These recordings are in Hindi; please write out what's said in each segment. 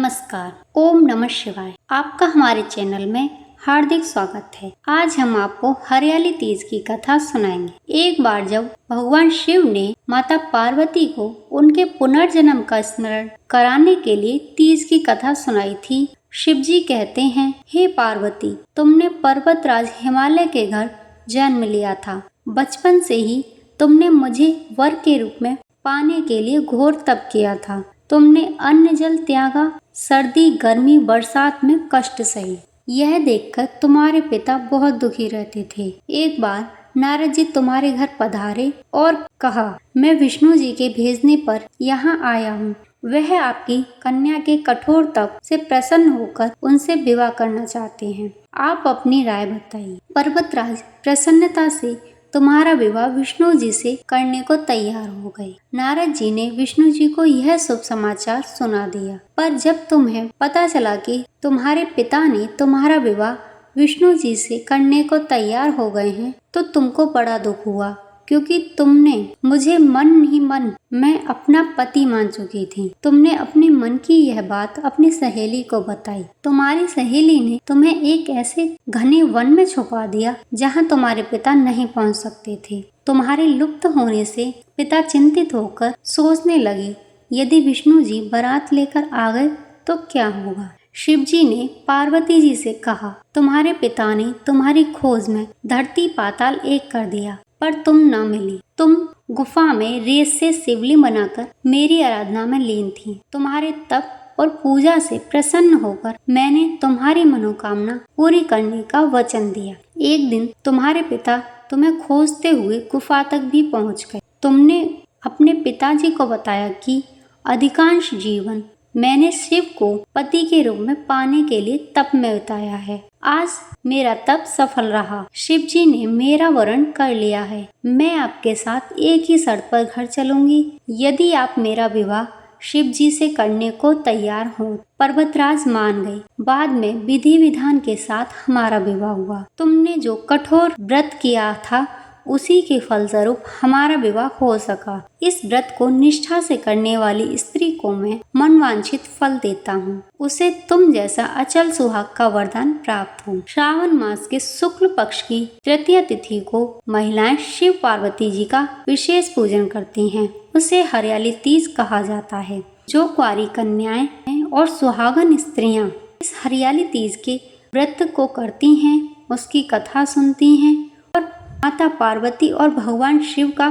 नमस्कार। ओम नमः शिवाय। आपका हमारे चैनल में हार्दिक स्वागत है। आज हम आपको हरियाली तीज की कथा सुनाएंगे। एक बार जब भगवान शिव ने माता पार्वती को उनके पुनर्जन्म का स्मरण कराने के लिए तीज की कथा सुनाई थी, शिव जी कहते हैं, हे पार्वती, तुमने पर्वतराज हिमालय के घर जन्म लिया था। बचपन से ही तुमने मुझे वर के रूप में पाने के लिए घोर तप किया था। तुमने अन्न जल त्यागा, सर्दी गर्मी बरसात में कष्ट सही। यह देखकर तुम्हारे पिता बहुत दुखी रहते थे। एक बार नारद जी तुम्हारे घर पधारे और कहा, मैं विष्णु जी के भेजने पर यहाँ आया हूँ। वह आपकी कन्या के कठोर तप से प्रसन्न होकर उनसे विवाह करना चाहते हैं। आप अपनी राय बताइए। पर्वतराज प्रसन्नता से तुम्हारा विवाह विष्णु जी से करने को तैयार हो गए। नारद जी ने विष्णु जी को यह शुभ समाचार सुना दिया, पर जब तुम्हें पता चला कि तुम्हारे पिता ने तुम्हारा विवाह विष्णु जी से करने को तैयार हो गए हैं, तो तुमको बड़ा दुख हुआ, क्योंकि तुमने मुझे मन ही मन में अपना पति मान चुकी थी। तुमने अपने मन की यह बात अपनी सहेली को बताई। तुम्हारी सहेली ने तुम्हें एक ऐसे घने वन में छुपा दिया जहां तुम्हारे पिता नहीं पहुंच सकते थे। तुम्हारे लुप्त होने से पिता चिंतित होकर सोचने लगे, यदि विष्णु जी बारात लेकर आ गए तो क्या होगा। शिव जी ने पार्वती जी से कहा, तुम्हारे पिता ने तुम्हारी खोज में धरती पाताल एक कर दिया, पर तुम न मिली। तुम गुफा में रेत से शिवलिंग बनाकर मेरी आराधना में लीन थी। तुम्हारे तप और पूजा से प्रसन्न होकर मैंने तुम्हारी मनोकामना पूरी करने का वचन दिया। एक दिन तुम्हारे पिता तुम्हें खोजते हुए गुफा तक भी पहुंच गए। तुमने अपने पिताजी को बताया कि अधिकांश जीवन मैंने शिव को पति के रूप में पाने के लिए तप में बिताया है। आज मेरा तप सफल रहा। शिव जी ने मेरा वरण कर लिया है। मैं आपके साथ एक ही शर्त पर घर चलूंगी, यदि आप मेरा विवाह शिव जी से करने को तैयार हो। पर्वतराज मान गए। बाद में विधि विधान के साथ हमारा विवाह हुआ। तुमने जो कठोर व्रत किया था, उसी के फलस्वरूप हमारा विवाह हो सका। इस व्रत को निष्ठा से करने वाली स्त्री को मैं मनवांछित फल देता हूँ। उसे तुम जैसा अचल सुहाग का वरदान प्राप्त हो। श्रावण मास के शुक्ल पक्ष की तृतीया तिथि को महिलाएं शिव पार्वती जी का विशेष पूजन करती हैं। उसे हरियाली तीज कहा जाता है। जो कुंवारी कन्याएं और सुहागन स्त्रियां इस हरियाली तीज के व्रत को करती हैं, उसकी कथा सुनती हैं और माता पार्वती और भगवान शिव का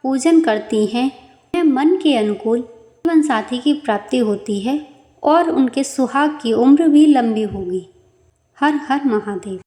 पूजन करती हैं, मन के अनुकूल जीवन साथी की प्राप्ति होती है और उनके सुहाग की उम्र भी लंबी होगी। हर हर महादेव।